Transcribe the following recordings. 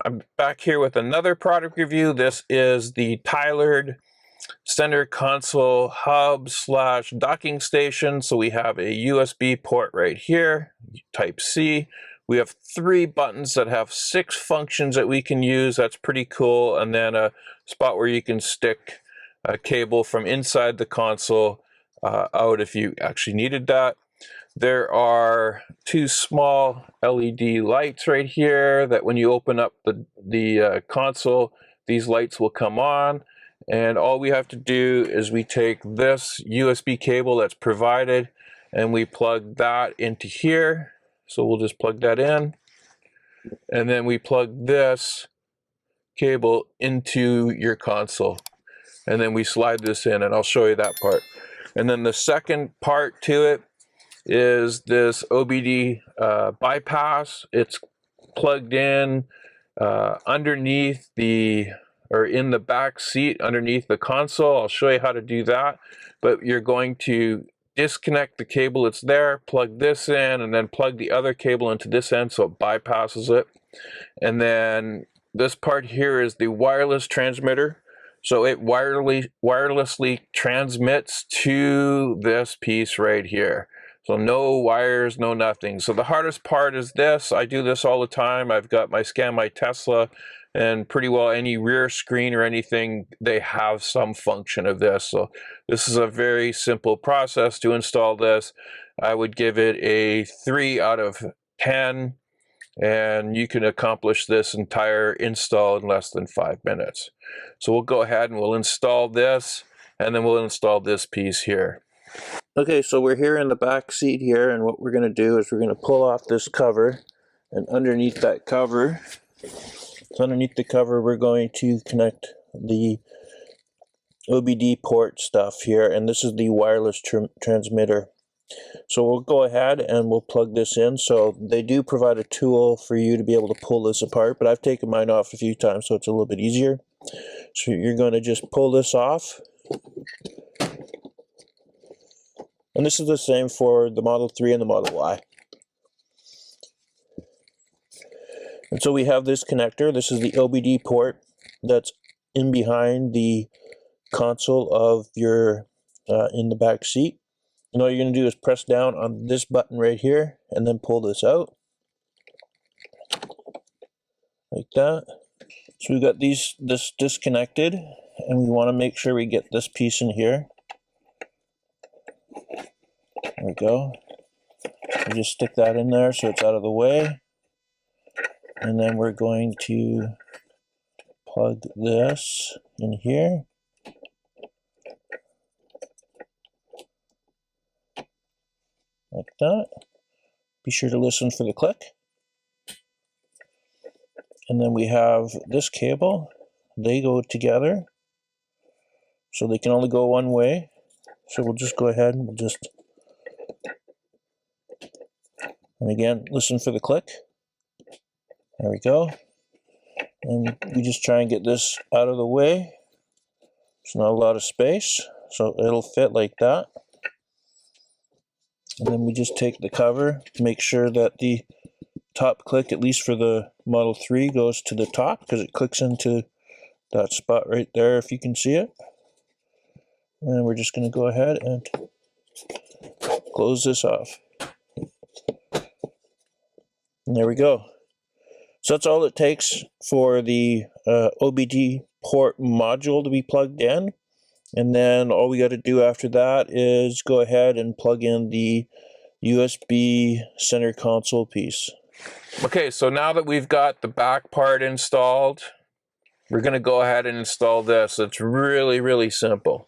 I'm back here with another product review. This is the Tylard center console hub / docking station. So we have a USB port right here, type C. We have 3 buttons that have 6 functions that we can use. That's pretty cool. And then a spot where you can stick a cable from inside the console out if you actually needed that. There are 2 small LED lights right here that when you open up the console, these lights will come on. And all we have to do is we take this USB cable that's provided and we plug that into here. So we'll just plug that in. And then we plug this cable into your console. And then we slide this in, and I'll show you that part. And then the second part to it is this OBD bypass. It's plugged in underneath in the back seat underneath the console. I'll show you how to do that, but you're going to disconnect the cable that's there, plug this in, and then plug the other cable into this end so it bypasses it. And then this part here is the wireless transmitter. So it wirelessly transmits to this piece right here. So no wires, no nothing. So the hardest part is this. I do this all the time. I've got my Scan My Tesla, and pretty well any rear screen or anything, they have some function of this. So this is a very simple process to install this. I would give it a 3 out of 10, and you can accomplish this entire install in less than 5 minutes. So we'll go ahead and we'll install this, and then we'll install this piece here. Okay, so we're here in the back seat here, and what we're going to do is we're going to pull off this cover, and underneath that cover, we're going to connect the OBD port stuff here, and this is the wireless transmitter. So we'll go ahead and we'll plug this in. So they do provide a tool for you to be able to pull this apart, but I've taken mine off a few times, so it's a little bit easier. So you're going to just pull this off. And this is the same for the Model 3 and the Model Y. And so we have this connector. This is the OBD port that's in behind the console of your in the back seat. And all you're going to do is press down on this button right here and then pull this out. Like that. So we've got this disconnected, and we want to make sure we get this piece in here. There we go. We just stick that in there so it's out of the way. And then we're going to plug this in here. Like that. Be sure to listen for the click. And then we have this cable. They go together. So they can only go one way. So we'll just go ahead and and again, listen for the click. There we go. And we just try and get this out of the way. There's not a lot of space, so it'll fit like that. And then we just take the cover to make sure that the top click, at least for the Model 3, goes to the top, because it clicks into that spot right there, if you can see it. And we're just going to go ahead and close this off. And there we go. So that's all it takes for the OBD port module to be plugged in. And then all we got to do after that is go ahead and plug in the USB center console piece. Okay, so now that we've got the back part installed, we're going to go ahead and install this. It's really, really simple.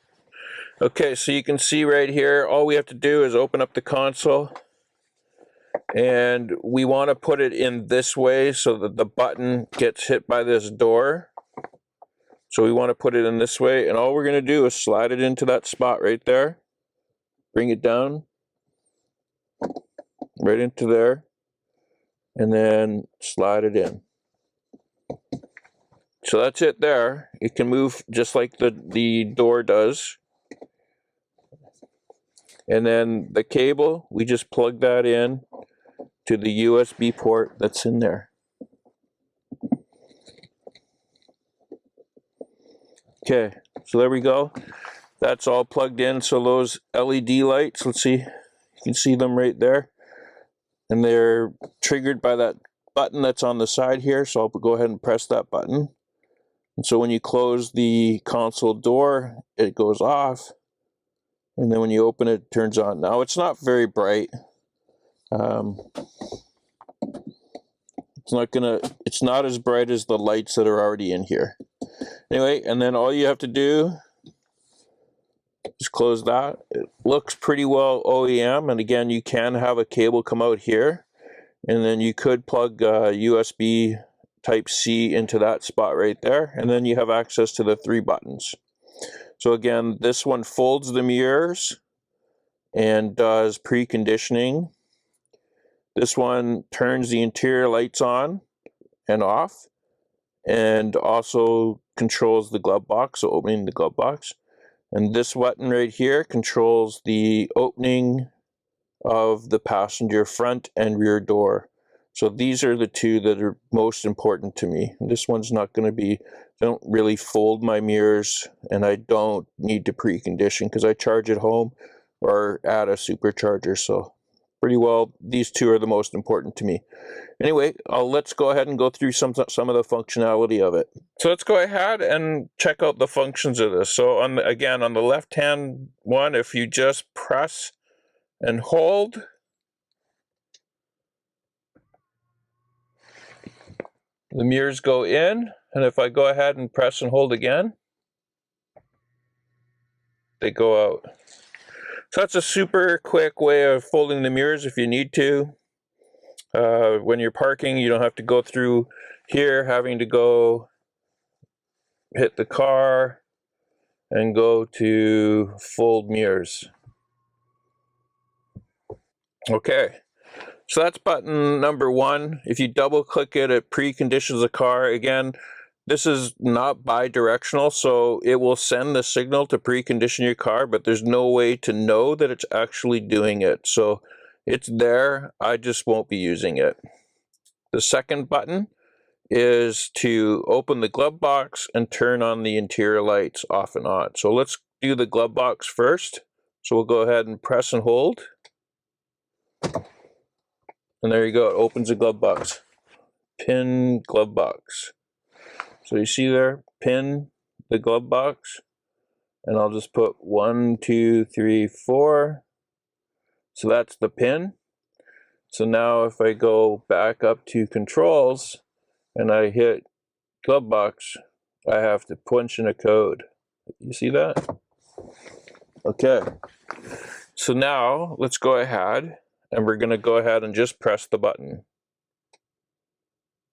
Okay, so you can see right here, all we have to do is open up the console. And we want to put it in this way so that the button gets hit by this door. So we want to put it in this way, and all we're going to do is slide it into that spot right there. Bring it down. Right into there. And then slide it in. So that's it there. It can move just like the door does. And then the cable, we just plug that in to the USB port that's in there. Okay, so there we go. That's all plugged in. So those LED lights, let's see, you can see them right there. And they're triggered by that button that's on the side here. So I'll go ahead and press that button. And so when you close the console door, it goes off. And then when you open it, it turns on. Now it's not very bright. It's not as bright as the lights that are already in here. Anyway, and then all you have to do is close that. It looks pretty well OEM, and again, you can have a cable come out here, and then you could plug USB Type-C into that spot right there, and then you have access to the 3 buttons. So again, this one folds the mirrors and does preconditioning. This one turns the interior lights on and off, and also controls the glove box, so opening the glove box. And this button right here controls the opening of the passenger front and rear door. So these are the 2 that are most important to me. This one's not going to be, I don't really fold my mirrors, and I don't need to precondition because I charge at home or at a supercharger. So pretty well, these 2 are the most important to me. Anyway, let's go ahead and go through some of the functionality of it. So let's go ahead and check out the functions of this. So again, on the left-hand one, if you just press and hold, the mirrors go in, and if I go ahead and press and hold again, they go out. So that's a super quick way of folding the mirrors if you need to. When you're parking, you don't have to go through here having to go hit the car and go to fold mirrors. Okay, so that's button number 1. If you double click it, it preconditions the car. Again, this is not bi-directional, so it will send the signal to precondition your car, but there's no way to know that it's actually doing it. So it's there, I just won't be using it. The second button is to open the glove box and turn on the interior lights off and on. So let's do the glove box first. So we'll go ahead and press and hold. And there you go, it opens the glove box. Pin glove box. So you see there, pin the glove box. And I'll just put 1, 2, 3, 4. So that's the pin. So now if I go back up to controls and I hit glove box, I have to punch in a code. You see that? Okay. So now let's go ahead and we're going to go ahead and just press the button.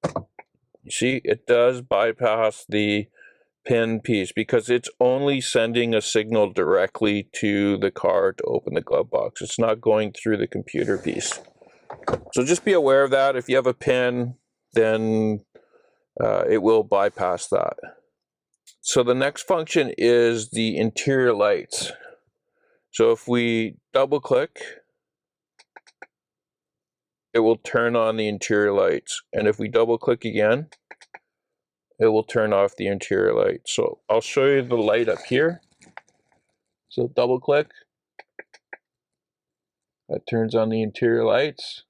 You see, it does bypass the pin piece because it's only sending a signal directly to the car to open the glove box. It's not going through the computer piece. So just be aware of that. If you have a pin, then it will bypass that. So the next function is the interior lights. So if we double click, it will turn on the interior lights. And if we double click again, it will turn off the interior light. So I'll show you the light up here. So double click, that turns on the interior lights.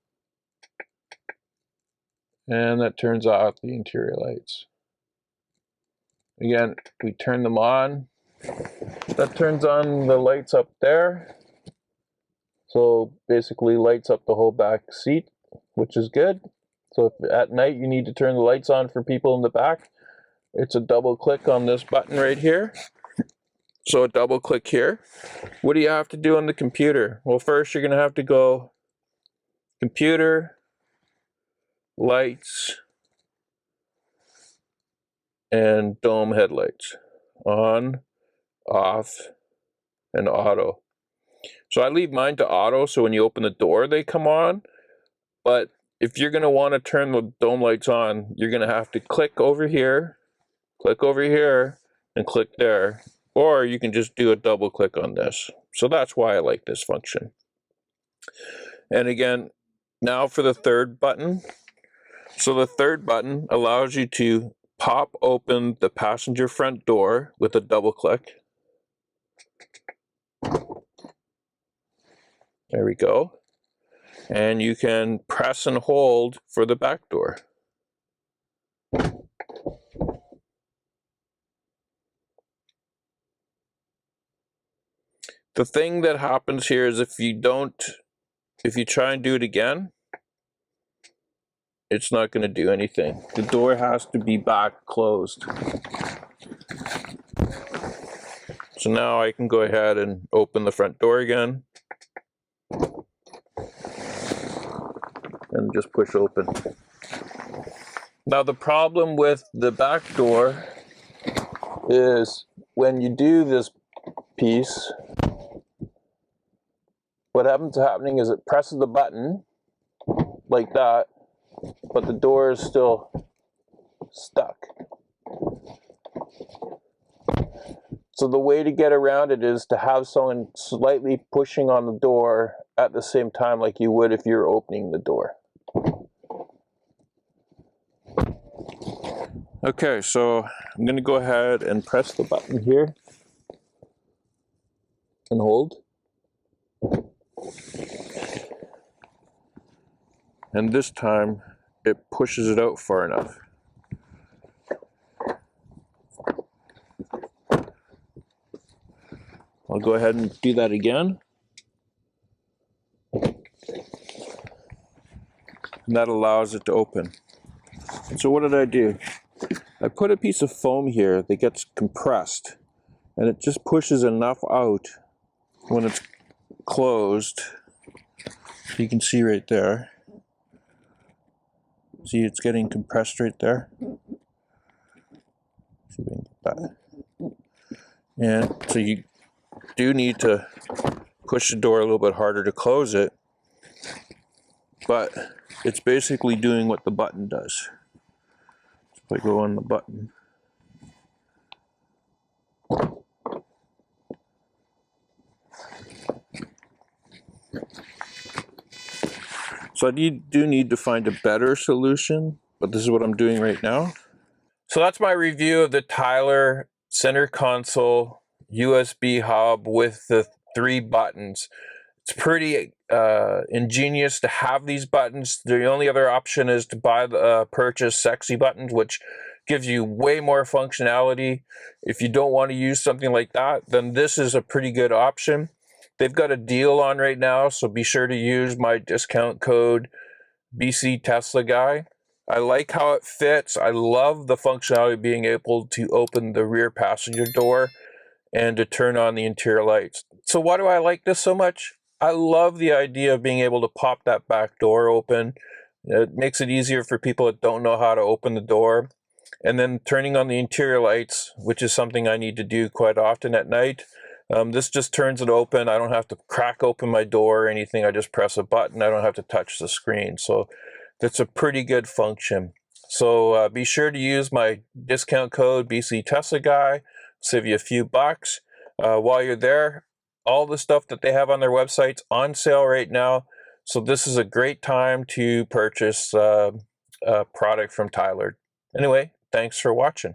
And that turns off the interior lights. Again, we turn them on. That turns on the lights up there. So basically lights up the whole back seat, which is good. So if at night you need to turn the lights on for people in the back, it's a double click on this button right here. So a double click here. What do you have to do on the computer? Well, first you're going to have to go computer, lights, and dome headlights. On, off, and auto. So I leave mine to auto, so when you open the door, they come on. But if you're going to want to turn the dome lights on, you're going to have to click over here, and click there. Or you can just do a double click on this. So that's why I like this function. And again, now for the third button. So the third button allows you to pop open the passenger front door with a double click. There we go. And you can press and hold for the back door. The thing that happens here is if you try and do it again, it's not going to do anything. The door has to be back closed. So now I can go ahead and open the front door again. And just push open. Now the problem with the back door is when you do this piece, what happens happening is it presses the button like that, but the door is still stuck. So the way to get around it is to have someone slightly pushing on the door at the same time like you would if you're opening the door. Okay, so I'm going to go ahead and press the button here and hold. And this time it pushes it out far enough. I'll go ahead and do that again. And that allows it to open. And so what did I do? I put a piece of foam here that gets compressed, and it just pushes enough out when it's closed. You can see right there. See, it's getting compressed right there. See if we can get that. And so you do need to push the door a little bit harder to close it, but it's basically doing what the button does. So if I go on the button, so I do need to find a better solution, but this is what I'm doing right now. So that's my review of the Tylard center console USB hub with the 3 buttons. It's pretty ingenious to have these buttons. The only other option is to purchase sexy buttons, which gives you way more functionality. If you don't want to use something like that, then this is a pretty good option. They've got a deal on right now, so be sure to use my discount code BC Tesla Guy. I like how it fits. I love the functionality of being able to open the rear passenger door and to turn on the interior lights. So why do I like this so much? I love the idea of being able to pop that back door open. It makes it easier for people that don't know how to open the door. And then turning on the interior lights, which is something I need to do quite often at night. This just turns it open. I don't have to crack open my door or anything. I just press a button. I don't have to touch the screen. So that's a pretty good function. So be sure to use my discount code BC Tesla Guy. Save you a few bucks. While you're there, all the stuff that they have on their website's on sale right now. So this is a great time to purchase a product from Tylard. Anyway, thanks for watching.